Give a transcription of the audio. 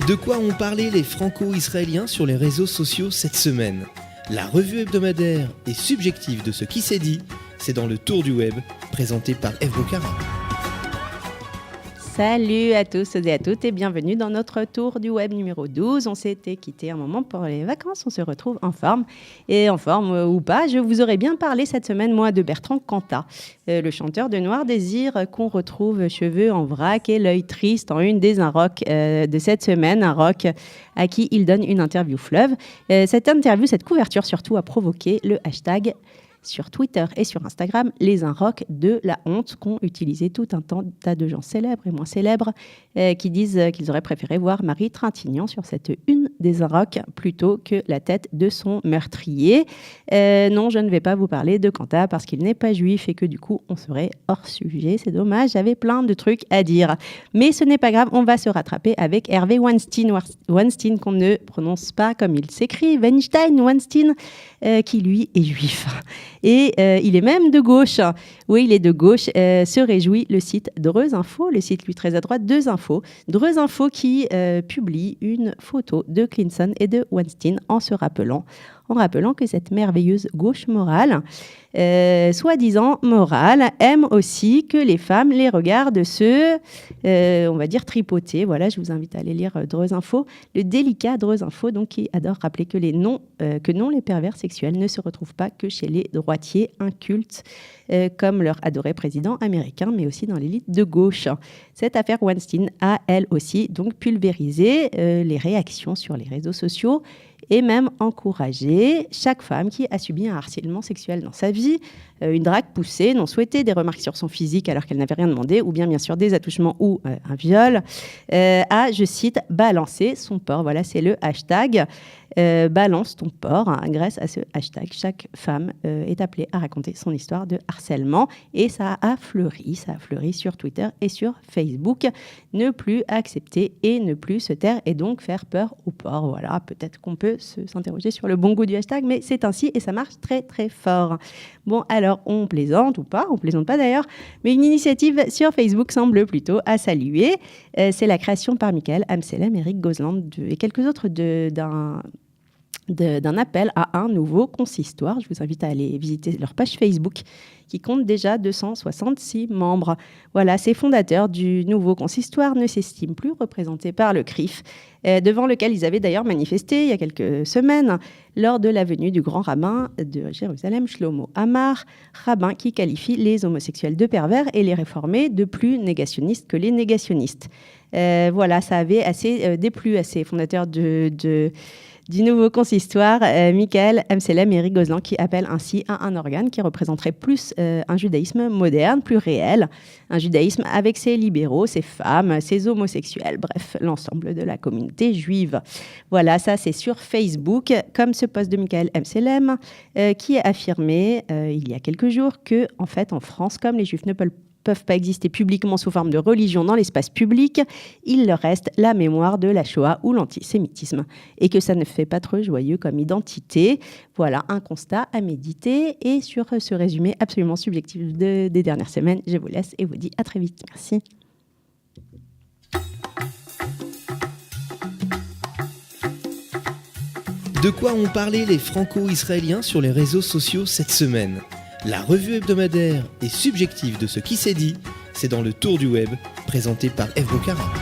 De quoi ont parlé les franco-israéliens sur les réseaux sociaux cette semaine? La revue hebdomadaire et subjective de ce qui s'est dit, c'est dans le Tour du Web, présenté par Eve Bocara. Salut à tous et à toutes et bienvenue dans notre Tour du Web numéro 12. On s'était quitté un moment pour les vacances, on se retrouve en forme. Et en forme ou pas, je vous aurais bien parlé cette semaine, moi, de Bertrand Cantat, le chanteur de Noir Désir qu'on retrouve cheveux en vrac et l'œil triste en une des Un Rock de cette semaine. Un Rock à qui il donne une interview fleuve. Cette couverture surtout a provoqué le hashtag sur Twitter et sur Instagram, les Un Rock de la honte, qu'ont utilisé tout un tas de gens célèbres et moins célèbres qui disent qu'ils auraient préféré voir Marie Trintignant sur cette une des Un Rock plutôt que la tête de son meurtrier. Non, je ne vais pas vous parler de Cantat parce qu'il n'est pas juif et que du coup, on serait hors sujet. C'est dommage, j'avais plein de trucs à dire. Mais ce n'est pas grave, on va se rattraper avec Hervé Weinstein. Weinstein qu'on ne prononce pas comme il s'écrit, Weinstein, qui lui est juif. Et il est même de gauche. Oui, il est de gauche. Se réjouit le site Dreux Info, le site lui très à droite, Dreux Info. Dreux Info qui publie une photo de Clinton et de Weinstein en rappelant que cette merveilleuse gauche morale, soi-disant morale, aime aussi que les femmes les regardent on va dire, tripoter. Voilà, je vous invite à aller lire Dreux Info, le délicat Dreux Info, donc, qui adore rappeler que les pervers sexuels ne se retrouvent pas que chez les droitiers incultes, comme leur adoré président américain, mais aussi dans l'élite de gauche. Cette affaire Weinstein a, elle aussi, donc pulvérisé les réactions sur les réseaux sociaux et même encouragé chaque femme qui a subi un harcèlement sexuel dans sa vie, une drague poussée, non souhaitée, des remarques sur son physique alors qu'elle n'avait rien demandé, ou bien sûr des attouchements ou un viol, à, je cite, balancer son porc. Voilà, c'est le hashtag balance ton porc. Grâce à ce hashtag, chaque femme est appelée à raconter son histoire de harcèlement et ça a fleuri sur Twitter et sur Facebook. Ne plus accepter et ne plus se taire et donc faire peur au porc. Voilà, peut-être qu'on peut s'interroger sur le bon goût du hashtag, mais c'est ainsi et ça marche très très fort. Bon, alors on plaisante ou pas, on plaisante pas d'ailleurs, mais une initiative sur Facebook semble plutôt à saluer. C'est la création par Michael Amselem, Eric Gozland et quelques autres d'un appel à un nouveau consistoire. Je vous invite à aller visiter leur page Facebook qui compte déjà 266 membres. Voilà, ces fondateurs du nouveau consistoire ne s'estiment plus représentés par le CRIF, devant lequel ils avaient d'ailleurs manifesté il y a quelques semaines lors de la venue du grand rabbin de Jérusalem, Shlomo Amar, rabbin qui qualifie les homosexuels de pervers et les réformés de plus négationnistes que les négationnistes. Voilà, ça avait assez déplu à ces fondateurs du nouveau consistoire, Michael Amselem et Eric Gozlan, qui appellent ainsi à un organe qui représenterait plus un judaïsme moderne, plus réel, un judaïsme avec ses libéraux, ses femmes, ses homosexuels, bref, l'ensemble de la communauté juive. Voilà, ça c'est sur Facebook, comme ce post de Michael Amselem, qui a affirmé il y a quelques jours que, en fait, en France, comme les juifs ne peuvent pas exister publiquement sous forme de religion dans l'espace public, il leur reste la mémoire de la Shoah ou l'antisémitisme. Et que ça ne fait pas trop joyeux comme identité. Voilà, un constat à méditer. Et sur ce résumé absolument subjectif des dernières semaines, je vous laisse et vous dis à très vite. Merci. De quoi ont parlé les franco-israéliens sur les réseaux sociaux cette semaine? La revue hebdomadaire et subjective de ce qui s'est dit, c'est dans le Tour du Web, présenté par Eve Bocara.